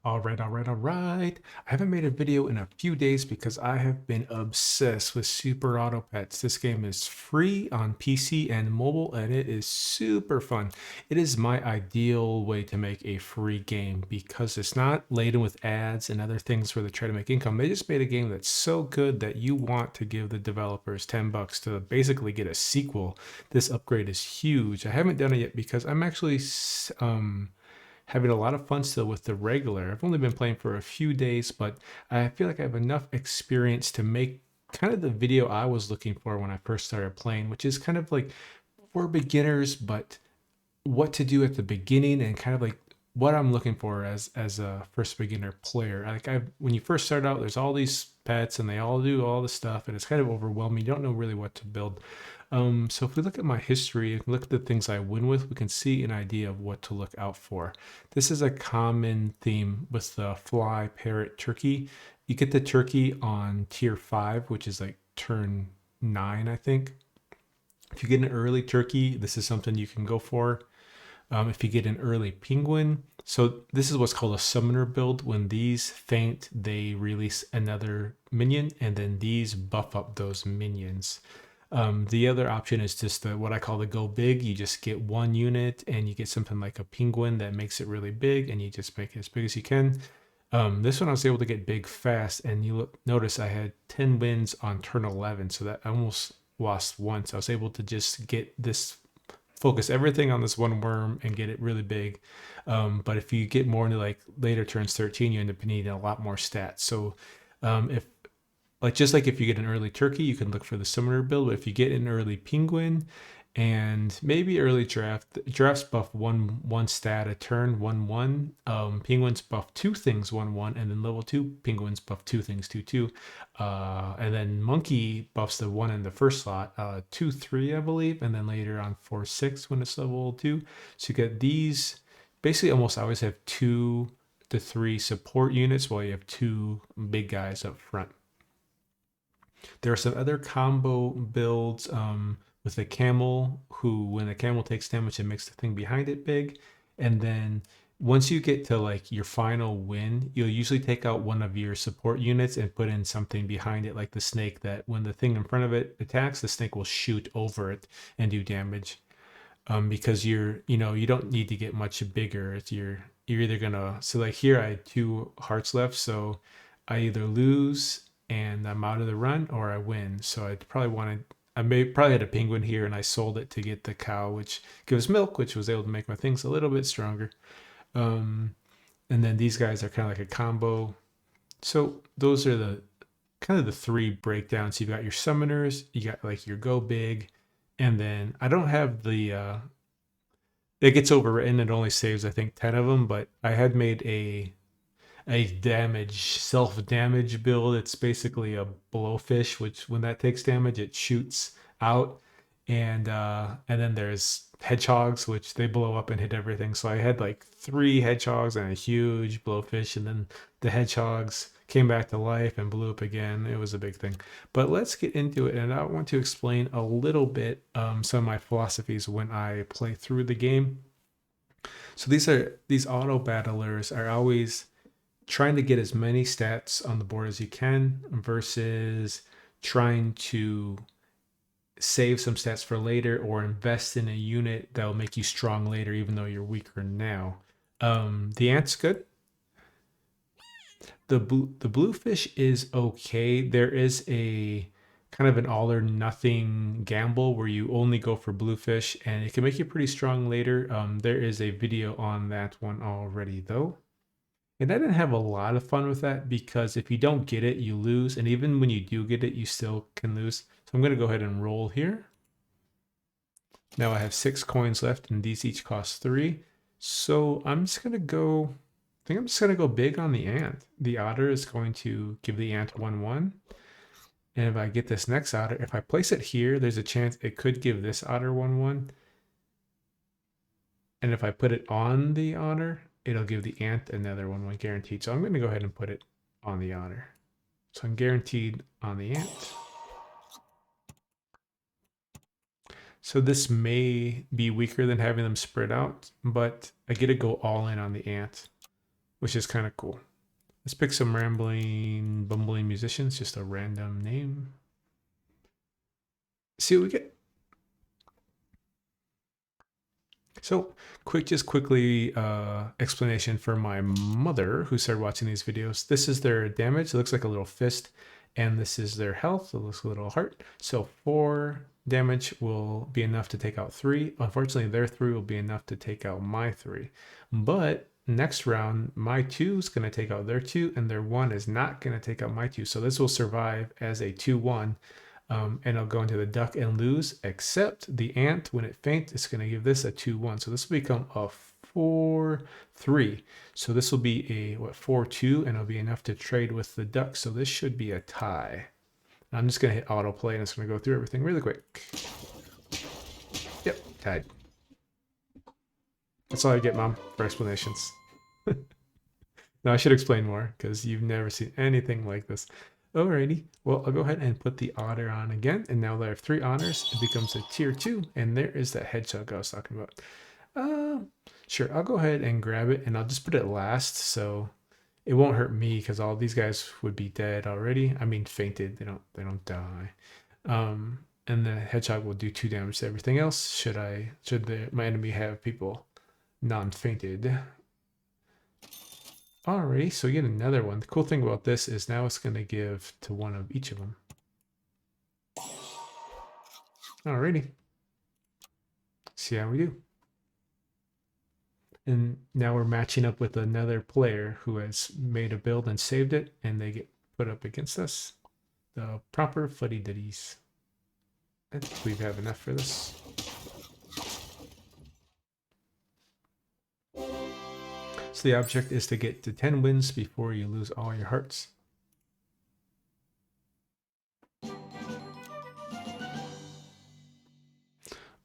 All right. I haven't made a video in a few days because I have been obsessed with Super Auto Pets. This game is free on PC and mobile, and it is super fun. It is my ideal way to make a free game because it's not laden with ads and other things where they try to make income. They just made a game that's so good that you want to give the developers $10 to basically get a sequel. This upgrade is huge. I haven't done it yet because I'm actually having a lot of fun still with the regular. I've only been playing for a few days, but I feel like I have enough experience to make kind of the video I was looking for when I first started playing, which is kind of like for beginners, but what to do at the beginning and kind of like what I'm looking for as a first beginner player. Like I when you first start out, there's all these pets and they all do all the stuff and it's kind of overwhelming. You don't know really what to build. So if we look at my history and look at the things I win with, we can see an idea of what to look out for. This is a common theme with the fly, parrot, turkey. You get the turkey on tier 5, which is like turn 9, I think. If you get an early turkey, this is something you can go for. If you get an early penguin, so this is what's called a summoner build. When these faint, they release another minion, and then these buff up those minions. The other option is just what I call the go big. You just get one unit and you get something like a penguin that makes it really big, and you just make it as big as you can. This one I was able to get big fast, and notice I had 10 wins on turn 11, so that I almost lost once. I was able to just get this focus everything on this one worm and get it really big. But if you get more into like later turns 13, you end up needing a lot more stats. So if like just like if you get an early turkey, you can look for the summoner build. But if you get an early penguin and maybe early giraffes buff one stat a turn 1/1. Penguins buff two things 1/1, and then level 2 penguins buff two things 2/2. And then monkey buffs the one in the first slot 2/3, I believe, and then later on 4/6 when it's level 2. So you get these. Basically, almost always have 2 to 3 support units while you have two big guys up front. There are some other combo builds with the camel, who, when the camel takes damage, it makes the thing behind it big. And then once you get to like your final win, you'll usually take out one of your support units and put in something behind it, like the snake, that when the thing in front of it attacks, the snake will shoot over it and do damage. Because you don't need to get much bigger. You're either gonna, so like here I had 2 hearts left, so I either lose and I'm out of the run, or I win. So I probably had a penguin here and I sold it to get the cow, which gives milk, which was able to make my things a little bit stronger. Um, and then these guys are kind of like a combo. So those are the kind of the 3 breakdowns. You've got your summoners, you got like your go big, and then I don't have the it gets overwritten. It only saves I think 10 of them, but I had made a self damage build. It's basically a blowfish, which when that takes damage, it shoots out, and then there's hedgehogs, which they blow up and hit everything. So I had like 3 hedgehogs and a huge blowfish, and then the hedgehogs came back to life and blew up again. It was a big thing. But let's get into it, and I want to explain a little bit some of my philosophies when I play through the game. So these auto battlers are always trying to get as many stats on the board as you can versus trying to save some stats for later or invest in a unit that will make you strong later, even though you're weaker now. The ant's good. The bluefish is okay. There is a kind of an all or nothing gamble where you only go for bluefish, and it can make you pretty strong later. There is a video on that one already, though. And I didn't have a lot of fun with that because if you don't get it, you lose. And even when you do get it, you still can lose. So I'm going to go ahead and roll here. Now I have 6 coins left, and these each cost 3. So I'm just going to go, I think I'm just going to go big on the ant. The otter is going to give the ant 1/1. And if I get this next otter, if I place it here, there's a chance it could give this otter 1/1. And if I put it on the otter, it'll give the ant another 1/1 guaranteed. So I'm going to go ahead and put it on the otter. So I'm guaranteed on the ant. So this may be weaker than having them spread out, but I get to go all in on the ant. which is kind of cool. Let's pick some rambling, bumbling musicians, just a random name. See what we get. So quickly explanation for my mother who started watching these videos. This is their damage. It looks like a little fist. And this is their health. It looks like a little heart. So 4 damage will be enough to take out 3. Unfortunately, their 3 will be enough to take out my 3. But next round, my 2 is going to take out their 2, and their 1 is not going to take out my 2. So this will survive as a 2-1. And it'll go into the duck and lose, except the ant, when it faints, it's going to give this a 2-1. So this will become a 4-3. So this will be a 4-2, and it'll be enough to trade with the duck. So this should be a tie. I'm just going to hit autoplay, and it's going to go through everything really quick. Yep, tied. That's all I get, Mom, for explanations. Now I should explain more, because you've never seen anything like this. Alrighty, well, I'll go ahead and put the otter on again, and now that I have 3 honors, it becomes a tier 2, and there is that hedgehog I was talking about. Sure, I'll go ahead and grab it, and I'll just put it last, so it won't hurt me, because all these guys would be dead already. I mean, fainted, they don't die. And the hedgehog will do 2 damage to everything else, should my enemy have people non-fainted. Alrighty, so we get another one. The cool thing about this is now it's going to give to one of each of them. Alrighty. See how we do. And now we're matching up with another player who has made a build and saved it, and they get put up against us. The proper fuddy duddies. I think we have enough for this. So the object is to get to 10 wins before you lose all your hearts.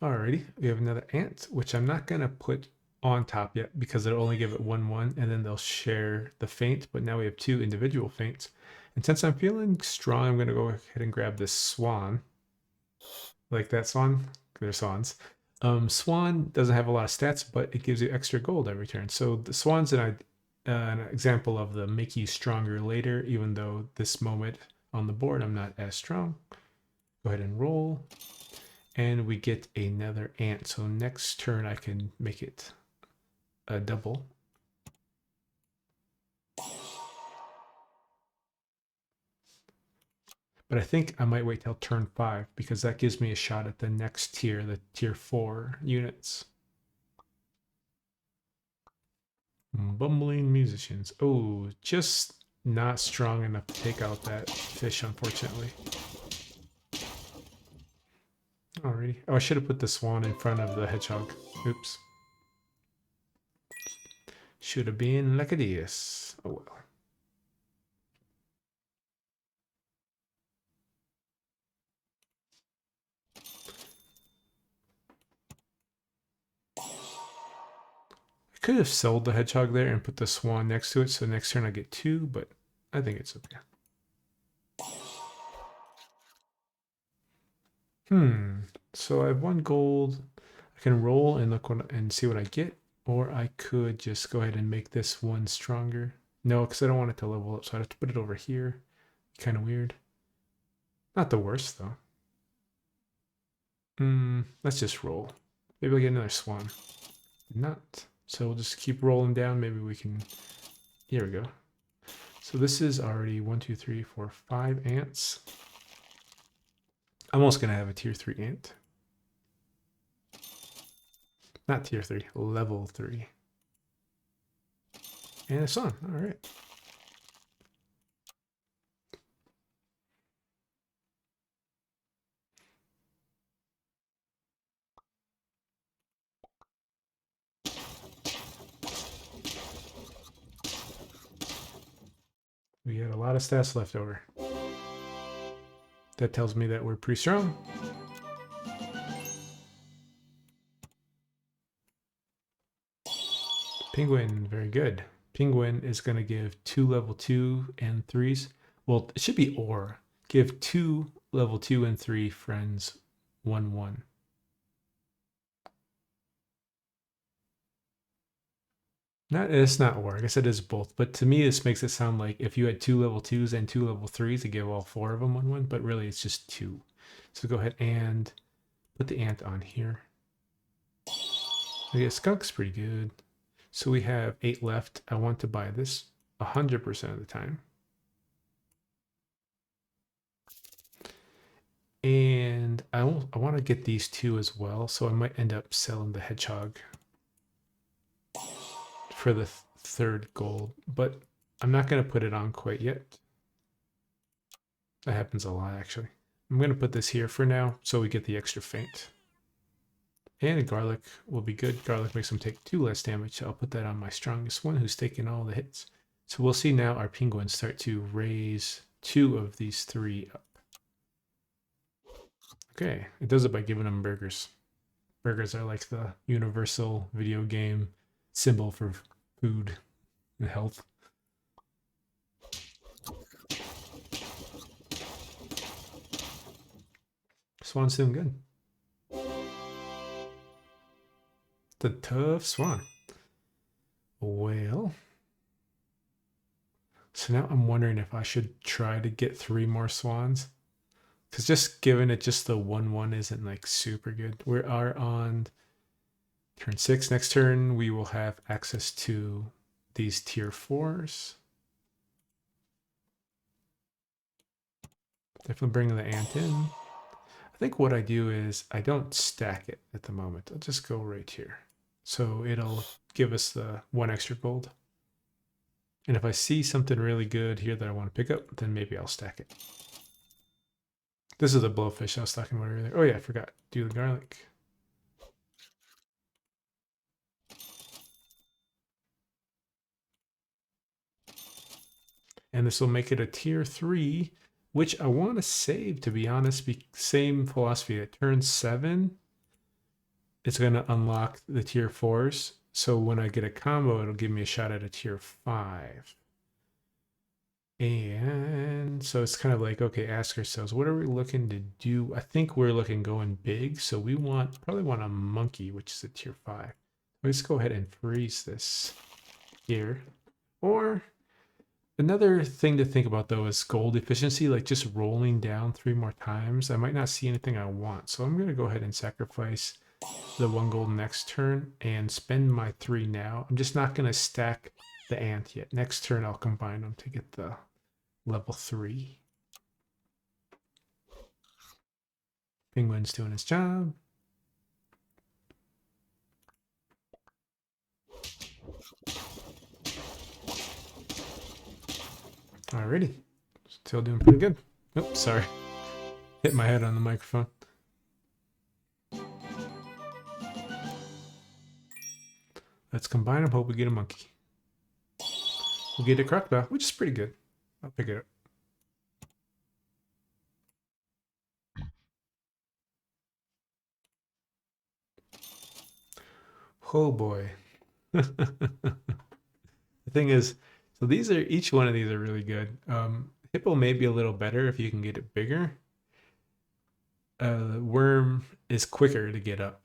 Alrighty, we have another ant, which I'm not going to put on top yet because it'll only give it 1-1, and then they'll share the feint, but now we have 2 individual feints. And since I'm feeling strong, I'm going to go ahead and grab this swan. Like that swan? They're swans. Swan doesn't have a lot of stats, but it gives you extra gold every turn. So the swan's an example of the make you stronger later, even though this moment on the board I'm not as strong. Go ahead and roll. And we get another ant. So next turn I can make it a double. But I think I might wait till turn 5 because that gives me a shot at the next tier, the tier 4 units. Bumbling musicians. Oh, just not strong enough to take out that fish, unfortunately. Alrighty. Oh, I should have put the swan in front of the hedgehog. Oops. Should have been like it is. Oh well. I could have sold the hedgehog there and put the swan next to it, so next turn I get 2, but I think it's okay. So I have 1 gold. I can roll and look and see what I get, or I could just go ahead and make this 1 stronger. No, because I don't want it to level up, so I have to put it over here. Kind of weird. Not the worst though. Let's just roll. Maybe I'll get another swan. Not. So we'll just keep rolling down. Maybe we can. Here we go. So this is already 1, 2, 3, 4, 5 ants. I'm almost gonna have a tier 3 ant. Not tier 3, level 3. And it's on. All right. We had a lot of stats left over. That tells me that we're pretty strong. Penguin, very good. Penguin is going to give 2 level 2 and 3s. Well, it should be or. Give 2 level 2 and 3 friends 1-1. It's not or. I guess it is both. But to me, this makes it sound like if you had 2 level 2s and 2 level 3s, to give all 4 of them on one. But really, it's just 2. So go ahead and put the ant on here. Okay, skunk's pretty good. So we have 8 left. I want to buy this 100% of the time. And I want to get these 2 as well. So I might end up selling the hedgehog for the third gold. But I'm not going to put it on quite yet. That happens a lot, actually. I'm going to put this here for now so we get the extra feint. And a garlic will be good. Garlic makes him take 2 less damage. So I'll put that on my strongest one who's taking all the hits. So we'll see now our penguins start to raise 2 of these 3 up. Okay, it does it by giving them burgers. Burgers are like the universal video game symbol for food and health. Swan's doing good. The tough swan. Well, so now I'm wondering if I should try to get 3 more swans. Because just giving it just the 1/1 isn't like super good. We are on turn 6. Next turn, we will have access to these tier 4s. Definitely bring the ant in. I think what I do is I don't stack it at the moment. I'll just go right here. So it'll give us the 1 extra gold. And if I see something really good here that I want to pick up, then maybe I'll stack it. This is the blowfish I was talking about earlier. Oh yeah, I forgot. Do the garlic. And this will make it a tier 3, which I want to save, to be honest. Same philosophy. At turn 7, it's going to unlock the tier 4s. So when I get a combo, it'll give me a shot at a tier 5. And so it's kind of like, okay, ask ourselves, what are we looking to do? I think we're looking going big. So we probably want a monkey, which is a tier 5. Let's go ahead and freeze this here. Or another thing to think about though is gold efficiency, like just rolling down 3 more times. I might not see anything I want. So I'm going to go ahead and sacrifice the 1 gold next turn and spend my 3 now. I'm just not going to stack the ant yet. Next turn, I'll combine them to get the level 3. Penguin's doing his job. Alrighty. Still doing pretty good. Oops, sorry. Hit my head on the microphone. Let's combine them. Hope we get a monkey. We'll get a crocodile, which is pretty good. I'll pick it up. Oh boy. The thing is, so each one of these are really good. Hippo may be a little better if you can get it bigger. Worm is quicker to get up.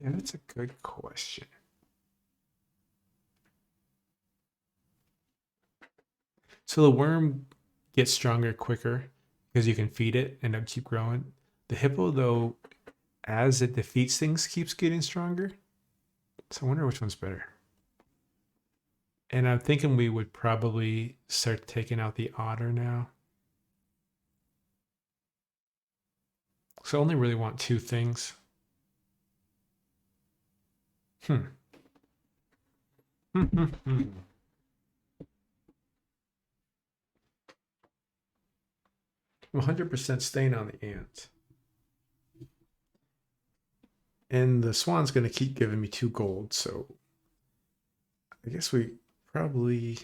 Yeah, that's a good question. So the worm gets stronger quicker because you can feed it and it'll keep growing. The hippo, though, as it defeats things, keeps getting stronger. So I wonder which one's better. And I'm thinking we would probably start taking out the otter now. So I only really want 2 things. 100% staying on the ant. And the swan's going to keep giving me 2 gold, so I guess we probably...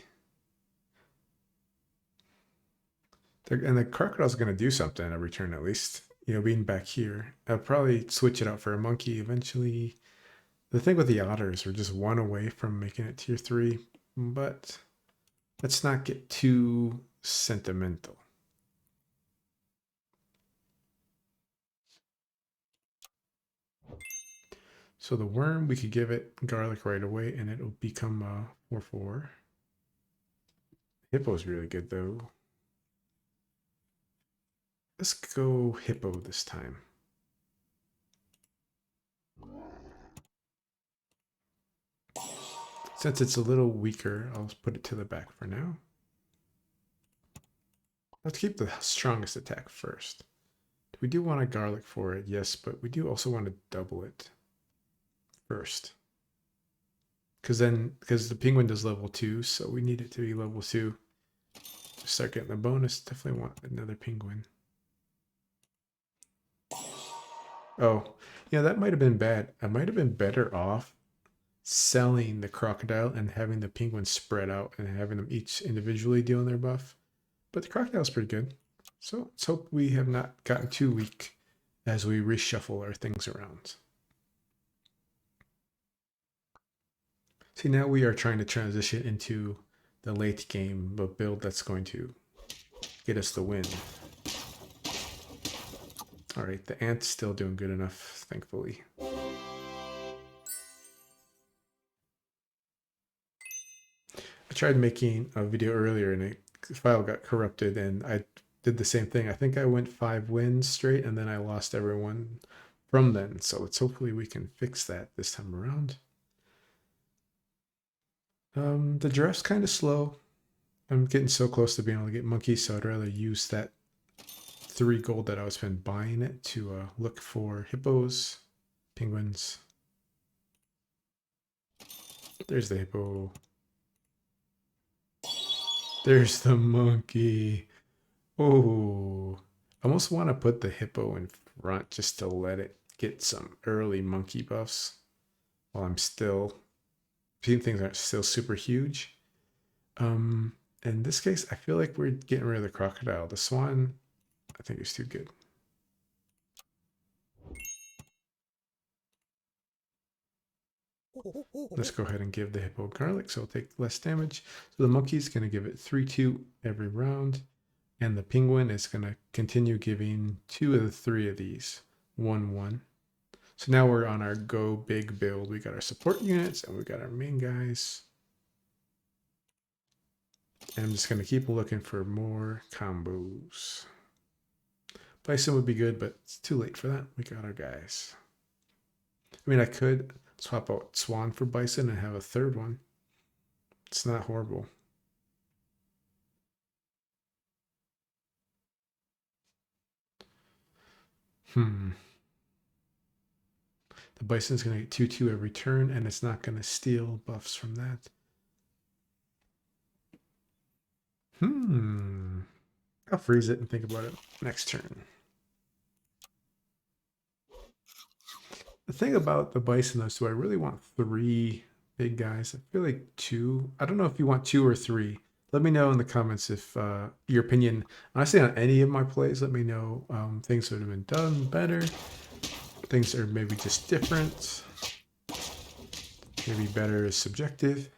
And the crocodile's going to do something every turn at least. You know, being back here. I'll probably switch it out for a monkey eventually. The thing with the otters, we're just 1 away from making it tier 3. But let's not get too sentimental. So the worm, we could give it garlic right away and it'll become 4/4. Hippo's really good though. Let's go hippo this time. Since it's a little weaker, I'll put it to the back for now. Let's keep the strongest attack first. We do want a garlic for it, yes, but we do also want to double it first. Because the penguin does level 2, so we need it to be level 2. To start getting the bonus, definitely want another penguin. Oh, yeah, that might have been bad. I might have been better off selling the crocodile and having the penguins spread out and having them each individually dealing their buff. But the crocodile's pretty good. So let's hope we have not gotten too weak as we reshuffle our things around. See, now we are trying to transition into the late game, a build that's going to get us the win. All right, the ant's still doing good enough, thankfully. I tried making a video earlier and the file got corrupted and I did the same thing. I think I went 5 wins straight and then I lost everyone from then. So let's hopefully we can fix that this time around. The giraffe's kind of slow. I'm getting so close to being able to get monkeys, so I'd rather use that 3 gold that I was spending buying it to look for hippos, penguins. There's the hippo. There's the monkey. Oh, I almost want to put the hippo in front just to let it get some early monkey buffs while I'm still, things aren't still super huge. In this case, I feel like we're getting rid of the crocodile. The swan, I think is too good. Let's go ahead and give the hippo garlic so it'll take less damage. So the monkey's going to give it 3/2 every round. And the penguin is going to continue giving 2 of the 3 of these. 1/1. So now we're on our go big build. We got our support units and we got our main guys. And I'm just going to keep looking for more combos. Bison would be good, but it's too late for that. We got our guys. I mean, I could swap out Swan for Bison and have a third one. It's not horrible. The Bison's going to get 2/2 every turn, and it's not going to steal buffs from that. I'll freeze it and think about it next turn. The thing about the Bison, though, is do I really want 3 big guys? I feel like 2. I don't know if you want 2 or 3. Let me know in the comments if your opinion, honestly, on any of my plays. Let me know things that have been done better, things that are maybe just different, maybe better is subjective.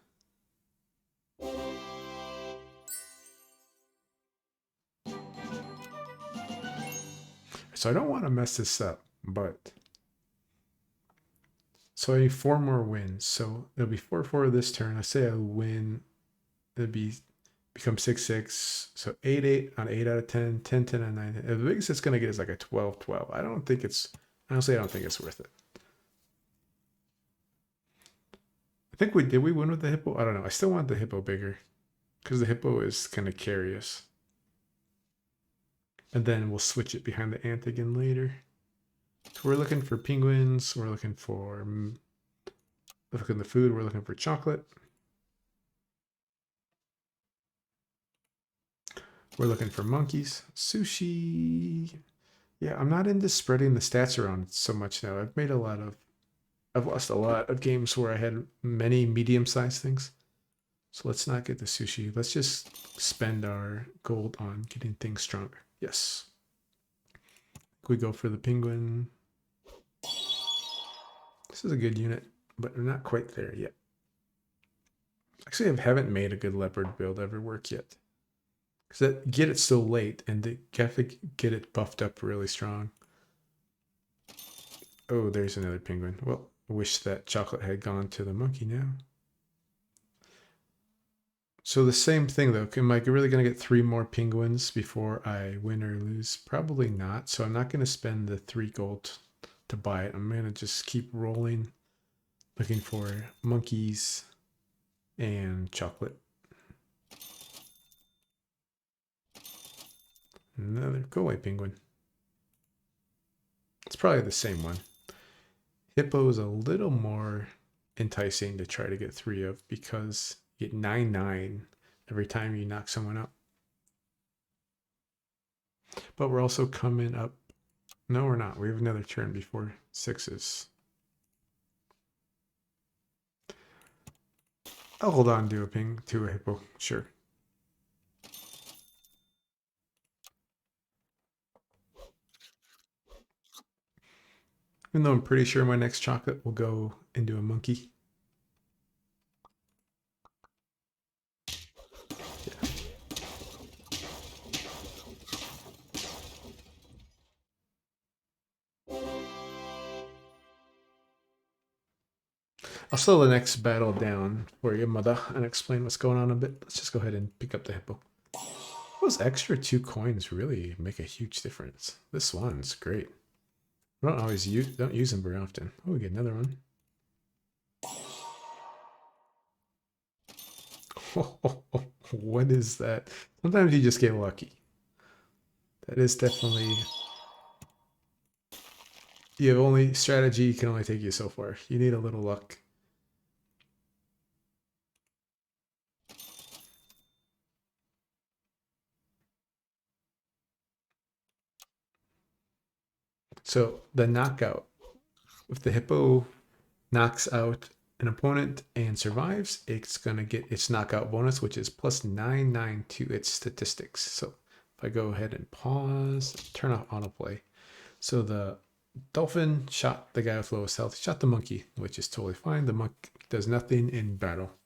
So I don't want to mess this up, but so I need 4 more wins. So it'll be 4/4 this turn. I say I win, it'll become 6/6. So 8/8 on 8 out of 10, 10/10 on 9. The biggest it's gonna get is like a 12/12. I don't think it's honestly I don't think it's worth it. I think did we win with the hippo? I don't know. I still want the hippo bigger because the hippo is gonna carry us. And then we'll switch it behind the ant again later. So we're looking for penguins. We're looking for the food. We're looking for chocolate. We're looking for monkeys. Sushi. Yeah, I'm not into spreading the stats around so much now. I've lost a lot of games where I had many medium-sized things. So let's not get the sushi. Let's just spend our gold on getting things stronger. Yes. We go for the penguin. This is a good unit, but we're not quite there yet. Actually, I haven't made a good leopard build ever work yet. Because get it so late, and you have to get it buffed up really strong. Oh, there's another penguin. Well, I wish that chocolate had gone to the monkey now. So the same thing though, am I really going to get 3 more penguins before I win or lose? Probably not. So I'm not going to spend the 3 gold to buy it. I'm going to just keep rolling, looking for monkeys and chocolate. Another go away penguin. It's probably the same one. Hippo is a little more enticing to try to get 3 of because you get 9/9 every time you knock someone out. But we're also coming up. No, we're not. We have another turn before 6s. I'll hold on to a hippo. Sure. Even though I'm pretty sure my next chocolate will go into a monkey. Yeah. I'll slow the next battle down for you, mother, and explain what's going on a bit. Let's just go ahead and pick up the hippo. Those extra 2 coins really make a huge difference. This one's great. I don't use them very often. Oh, we get another one. What is that? Sometimes you just get lucky. That is definitely. You have only strategy can only take you so far. You need a little luck. So the knockout, if the hippo knocks out an opponent and survives, it's gonna get its knockout bonus, which is plus 9/9 to its statistics. So if I go ahead and pause, turn off autoplay. So the dolphin shot the guy with lowest health, shot the monkey, which is totally fine. The monkey does nothing in battle.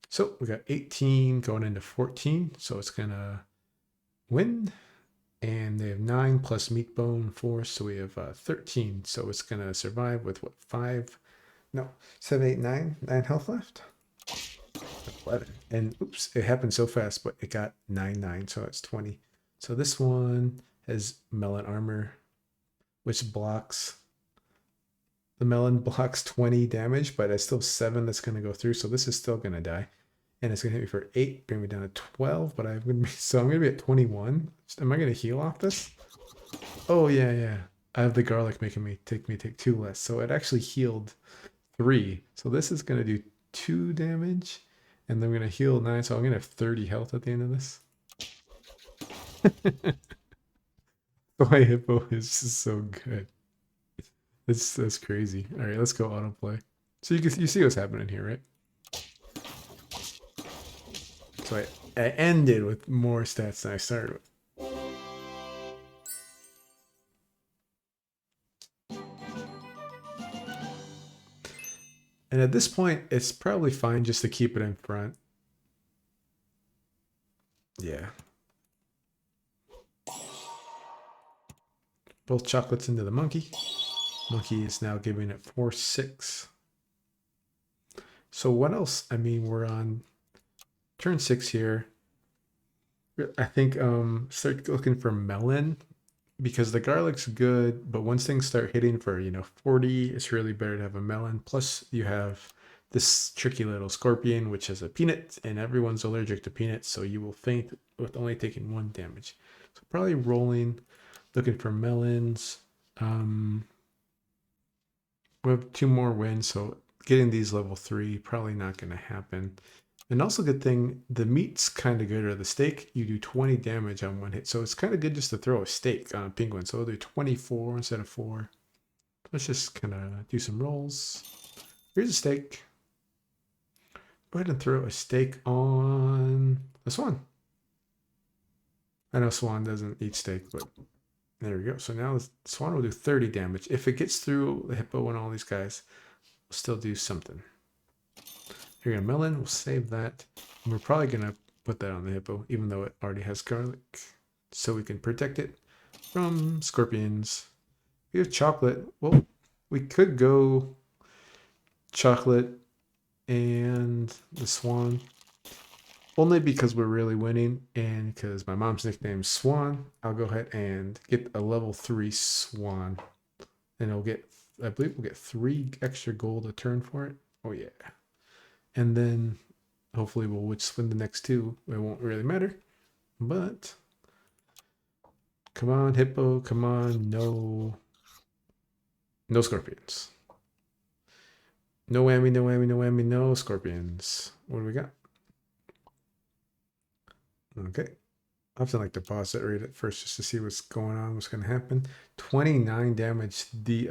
So we got 18 going into 14, so it's gonna win. And they have 9 plus meat bone 4, so we have 13. So it's gonna survive with what, 5? No, 7, 8, 9. 9 health left. 11. And oops, it happened so fast, but it got 9/9, so it's 20. So this one has melon armor, which blocks. The melon blocks 20 damage, but it's still 7 that's going to go through. So this is still going to die. And it's going to hit me for 8, bring me down to 12. But I'm going to be at 21. Am I going to heal off this? Oh, yeah. I have the garlic making me take 2 less. So it actually healed 3. So this is going to do 2 damage. And then I'm going to heal 9. So I'm going to have 30 health at the end of this. My hippo is just so good. That's crazy. All right, let's go autoplay. So you see what's happening here, right? So I ended with more stats than I started with. And at this point, it's probably fine just to keep it in front. Yeah. Both chocolates into the monkey. Monkey is now giving it 4/6. So what else? I mean, we're on turn 6 here. I think start looking for melon because the garlic's good, but once things start hitting for 40, it's really better to have a melon. Plus you have this tricky little scorpion which has a peanut, and everyone's allergic to peanuts, so you will faint with only taking 1 damage. So probably rolling, looking for melons. We have 2 more wins, so getting these level 3 probably not going to happen. And also good thing, the meat's kind of good, or the steak, you do 20 damage on 1 hit. So it's kind of good just to throw a steak on a penguin. So I'll do 24 instead of 4. Let's just kind of do some rolls. Here's a steak. Go ahead and throw a steak on the swan. I know swan doesn't eat steak, but there we go. So now the swan will do 30 damage. If it gets through the hippo and all these guys, we'll still do something. Here, a melon, we'll save that. And we're probably going to put that on the hippo, even though it already has garlic, so we can protect it from scorpions. We have chocolate. Well, We could go chocolate and the swan. Only because we're really winning and because my mom's nickname is Swan, I'll go ahead and get a level 3 Swan. And it'll get, I believe we'll get 3 extra gold a turn for it. Oh, yeah. And then hopefully we'll just win the next 2. It won't really matter. But come on, Hippo. Come on. No. No scorpions. No whammy, no whammy, no whammy, no scorpions. What do we got? Okay. I have to like pause it right at first just to see what's going on, what's going to happen. 29 damage. The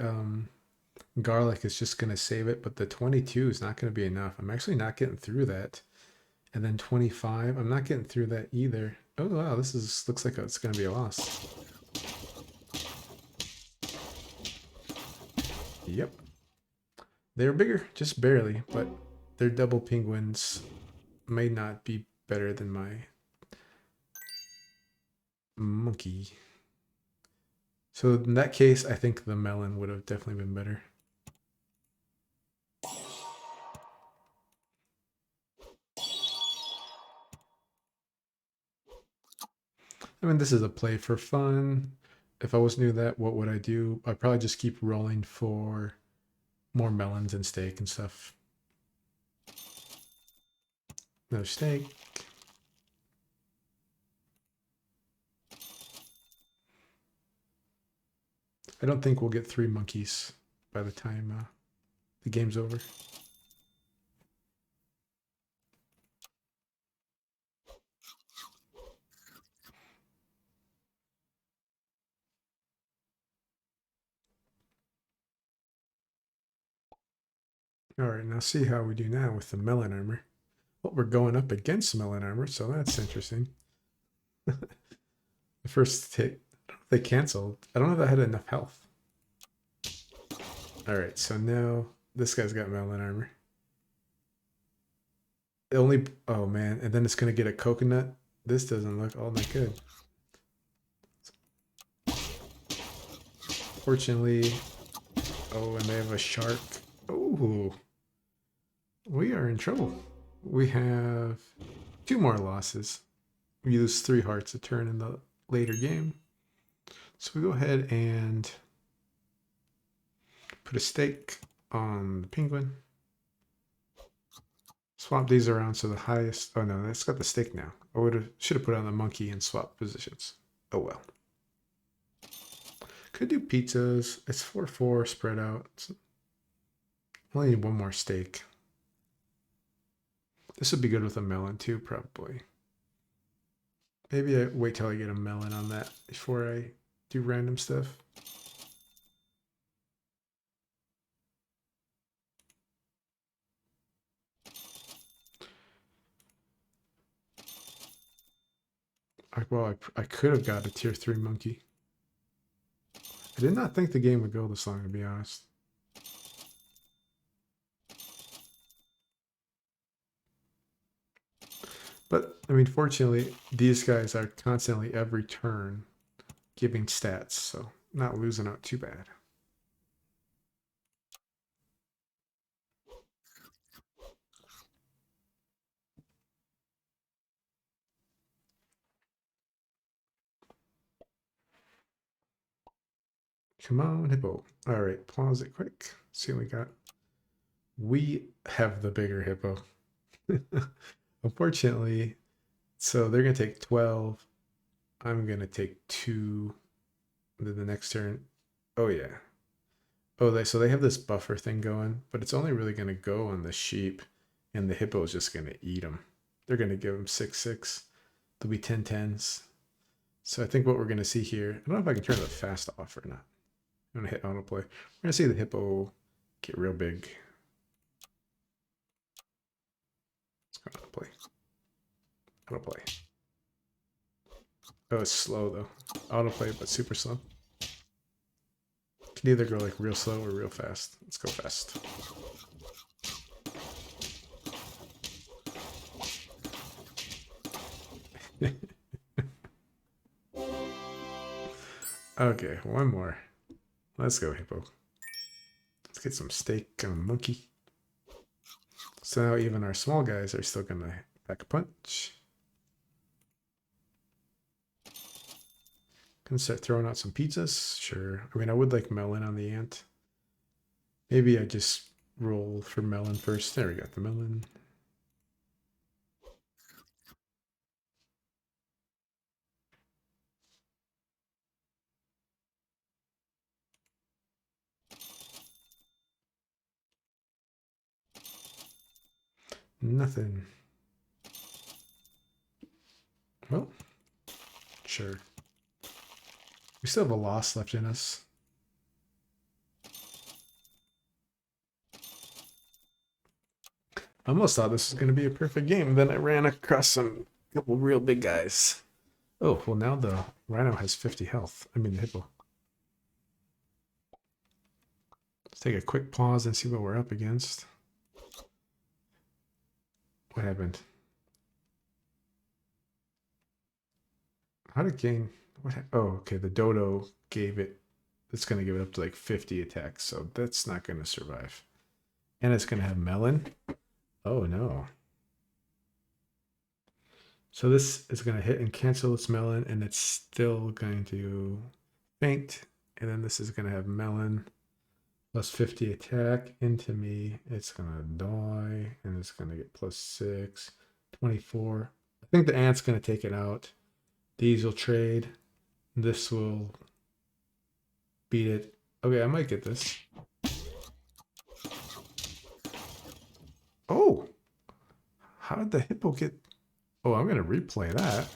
garlic is just going to save it, but the 22 is not going to be enough. I'm actually not getting through that. And then 25, I'm not getting through that either. Oh wow, this looks like it's going to be a loss. Yep. They're bigger, just barely, but their double penguins may not be better than my monkey. So in that case, I think the melon would have definitely been better. I mean, this is a play for fun. If I was new to that, what would I do? I'd probably just keep rolling for more melons and steak and stuff. No steak. I don't think we'll get 3 monkeys by the time the game's over. All right, now see how we do now with the melon armor. Well, we're going up against melon armor, so that's interesting. The first hit, they canceled. I don't know if I had enough health. All right, so now this guy's got melon armor. It only, oh man, and then it's gonna get a coconut. This doesn't look all that good. Fortunately, oh, and they have a shark. Oh, we are in trouble. We have 2 more losses. We lose 3 hearts a turn in the later game. So we go ahead and put a stake on the penguin. Swap these around so the highest, oh no, that's got the stake now. I should have put it on the monkey and swap positions. Oh well. Could do pizzas. It's 4-4 spread out. Only need 1 more steak. This would be good with a melon too, probably. Maybe I wait till I get a melon on that before I do random stuff. I could have got a tier 3 monkey. I did not think the game would go this long, to be honest. But, I mean, fortunately, these guys are constantly every turn giving stats, so not losing out too bad. Come on, hippo. All right, pause it quick. See what we got. We have the bigger hippo. Unfortunately, so they're going to take 12. I'm going to take 2. Then the next turn. Oh, yeah. Oh, so they have this buffer thing going, but it's only really going to go on the sheep, and the hippo is just going to eat them. They're going to give them 6-6. There'll be 10-10s. So I think what we're going to see here, I don't know if I can turn the fast off or not. I'm going to hit autoplay. We're going to see the hippo get real big. Let's go autoplay. Autoplay. Oh, it's slow though. Autoplay, but super slow. Can either go like real slow or real fast. Let's go fast. Okay, 1 more. Let's go, hippo. Let's get some steak and a monkey. So now even our small guys are still gonna pack a punch. Gonna start throwing out some pizzas. Sure. I mean, I would like melon on the ant. Maybe I just roll for melon first. There we go, the melon. Nothing. Well, sure. We still have a loss left in us. I almost thought this was going to be a perfect game. Then I ran across some couple real big guys. Oh, well, now the rhino has 50 health. I mean, the hippo. Let's take a quick pause and see what we're up against. What happened? How did it gain? Oh, okay. The dodo gave it. It's going to give it up to like 50 attacks, so that's not going to survive. And it's going to have melon. Oh, no. So this is going to hit and cancel its melon, and it's still going to faint. And then this is going to have melon plus 50 attack into me. It's going to die, and it's going to get plus 6, 24. I think the ant's going to take it out. These will trade. This will beat it. Okay, I might get this. Oh! How did the hippo get... Oh, I'm going to replay that.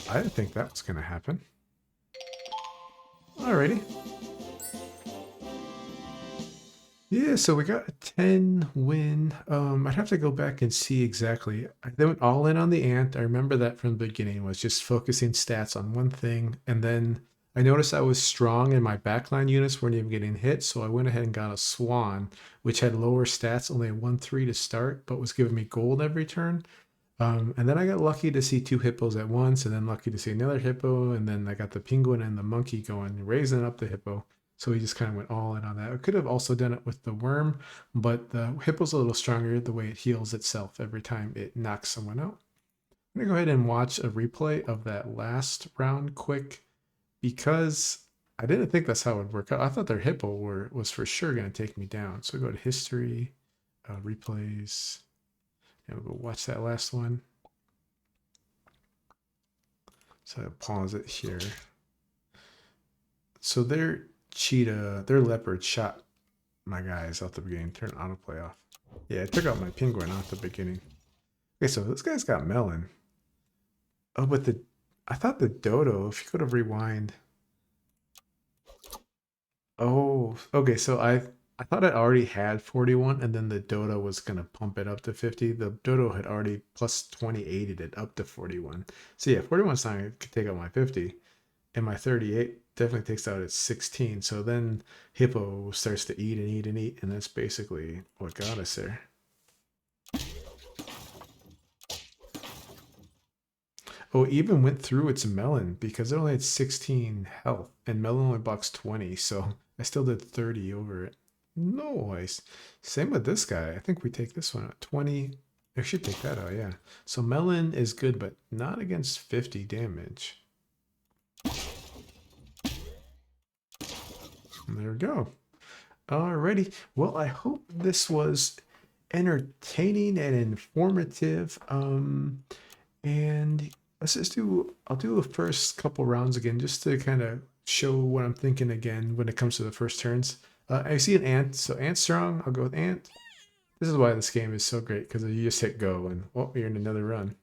I didn't think that was going to happen. Alrighty. Yeah, so we got a 10 win. I'd have to go back and see exactly. I went all in on the ant. I remember that from the beginning, was just focusing stats on one thing. And then I noticed I was strong and my backline units weren't even getting hit. So I went ahead and got a swan, which had lower stats, only a 1-3 to start, but was giving me gold every turn. And then I got lucky to see two hippos at once, and then lucky to see another hippo, and then I got the penguin and the monkey going, raising up the hippo. So we just kind of went all in on that. I could have also done it with the worm, but the hippo's a little stronger the way it heals itself every time it knocks someone out. I'm gonna go ahead and watch a replay of that last round quick because I didn't think that's how it would work out. I thought their hippo was for sure gonna take me down. So go to history, replays, and we'll go watch that last one. So I'll pause it here. So their cheetah, their leopard shot my guys out the beginning. Turn autoplay off. Yeah, it took out my penguin out the beginning. Okay, so this guy's got melon. Oh, but I thought the dodo, if you could have rewind. Oh, okay, so I thought it already had 41 and then the dodo was gonna pump it up to 50. The dodo had already plus 28'd it up to 41. So yeah, 41's not gonna take out my 50. And my 38 definitely takes out its 16. So then hippo starts to eat and eat and eat, and that's basically what got us there. Oh, it even went through its melon because it only had 16 health, and melon only blocks 20, so I still did 30 over it. Nice. Same with this guy. I think we take this one out. 20. I should take that out, yeah. So melon is good, but not against 50 damage. And there we go. Alrighty. Well, I hope this was entertaining and informative. And I'll do the first couple rounds again just to kind of show what I'm thinking again when it comes to the first turns. I see an ant, so ant strong. I'll go with ant. This is why this game is so great because you just hit go and well, you're in another run.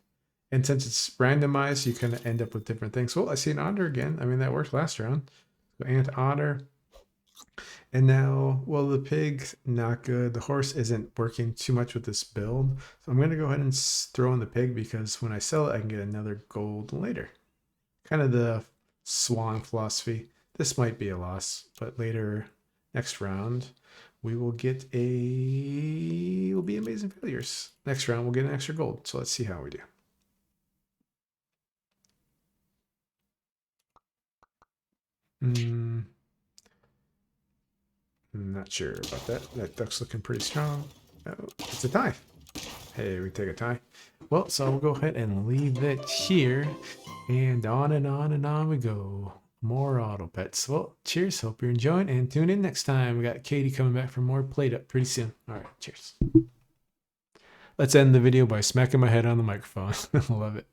And since it's randomized, you kind of end up with different things. Well, I see an otter again. I mean, that worked last round. So ant, otter. And now, well, the pig, not good. The horse isn't working too much with this build. So I'm going to go ahead and throw in the pig because when I sell it, I can get another gold later. Kind of the swan philosophy. This might be a loss, but later, next round, we will get will be amazing failures. Next round, we'll get an extra gold. So let's see how we do. I'm not sure about that. That duck's looking pretty strong. Oh, it's a tie. Hey, we take a tie. Well, so we'll go ahead and leave it here. And on and on and on we go. More auto pets. Well, cheers. Hope you're enjoying and tune in next time. We got Katie coming back for more Plate Up pretty soon. All right, cheers. Let's end the video by smacking my head on the microphone. Love it.